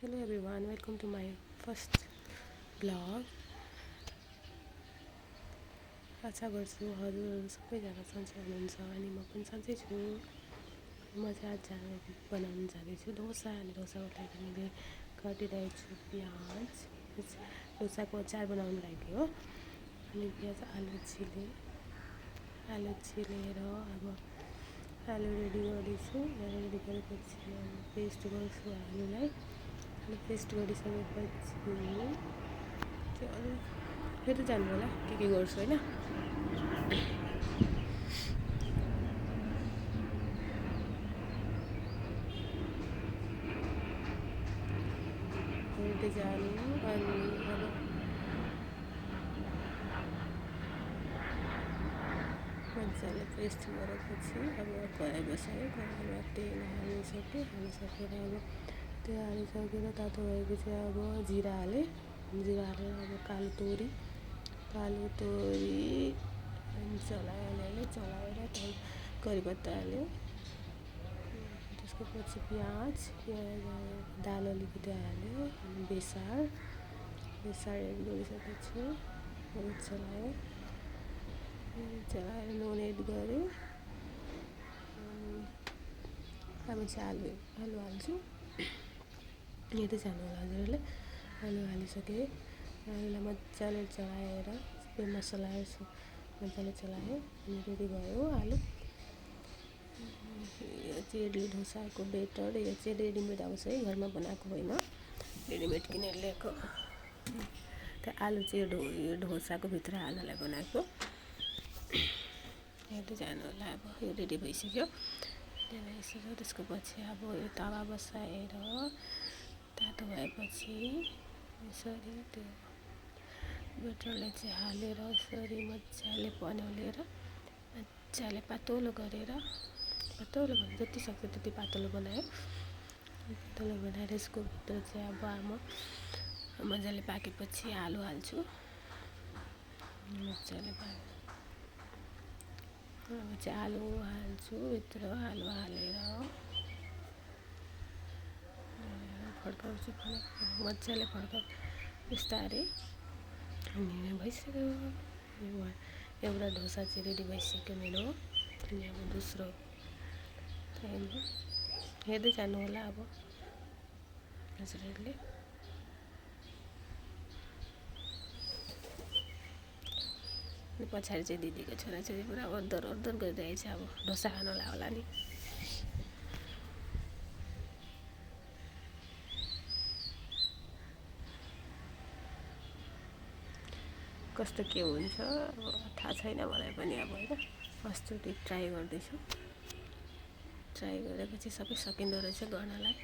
Hello everyone, welcome to my first vlog. आशा गर्छु हजुरहरू सबैजना सन्चै हुनुहुन्छ अनि म पनि सन्चै छु। म चाहिँ आज बनाउन जाँदैछु डोसा अनि डोसाको लागि मैले काटिरहेको छु प्याज। डोसाको अचार बनाउनु लागि हो। अनि प्याज आलु छिलेर अब आलु रेडी गर्दैछु। आलु रेडी गरेपछि अब पेस्ट गर्छु आलुलाई। अनि पेस्ट गरिसकेपछि चाहिँ अरू फेरि जानु होला के गर्छु होइन। फेरि जानु अनि अब मजाले पेस्ट गरेपछि अब कराई बसायो। कराईमा तेल हालिसकेर अब त्यो हालिसकेर तातो भएपछि अब जिरा हालेर अब कालो तोरी चलाएर त्यहाँदेखि करी पत्ता हाल्यो। त्यसको पछि प्याज दाल अलिकति हाल्यो अनि बेसार एड गरिसकेपछि चलाएर नुन एड गऱ्यो। अब चाहिँ आलु हाल्छु। हेर्दै जानु होला हजुरहरूले। आलु हालिसकेँ। आलुलाई मजाले चलाएर सबै मसलाहरू मजाले चलायो अनि रेडी भयो आलु। यो चाहिँ इडली डोसाको बेटर। यो चाहिँ रेडिमेड आउँछ है, घरमा बनाएको होइन, रेडिमेड किनेर ल्याएको। त्यो आलु चाहिँ यो डोसाको भित्र हाल्नलाई बनाएको। हेर्दै जानु होला। अब यो रेडी भइसक्यो। त्यसको पछि अब यो तावा बसाएर तातो भएपछि यसरी त्यो बटरलाई चाहिँ हालेर यसरी मजाले पन्याउलेर मजाले पातलो गरेर जति सक्छ त्यति पातलो बनायो। पातलो बनाएर यसको भित्र चाहिँ अब मजाले पाकेपछि आलु हाल्छु। मजाले अब चाहिँ आलु हाल्छु भित्र। आलु हालेर फड्काउँछु मजाले बिस्तारै। अनि भइसक्यो एउटा डोसा चाहिँ रेडी भइसक्यो मेरो। अनि अब दोस्रो हेर्दै जानु होला अब हजुरहरूले। अनि पछाडि चाहिँ दिदीको छोराछोरी पुरा ओर्दर गरिरहेछ। अब डोसा खानुलाई होला नि। कस्तो के हुन्छ अब थाहा छैन मलाई पनि अब होइन। फर्स्टचोटि ट्राई गर्दैछु। ट्राई गरेपछि सबै सकिँदो रहेछ गर्नलाई।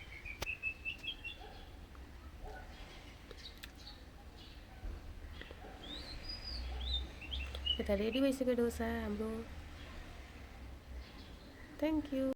यता रेडी भइसक्यो डोसा हाम्रो। Thank you.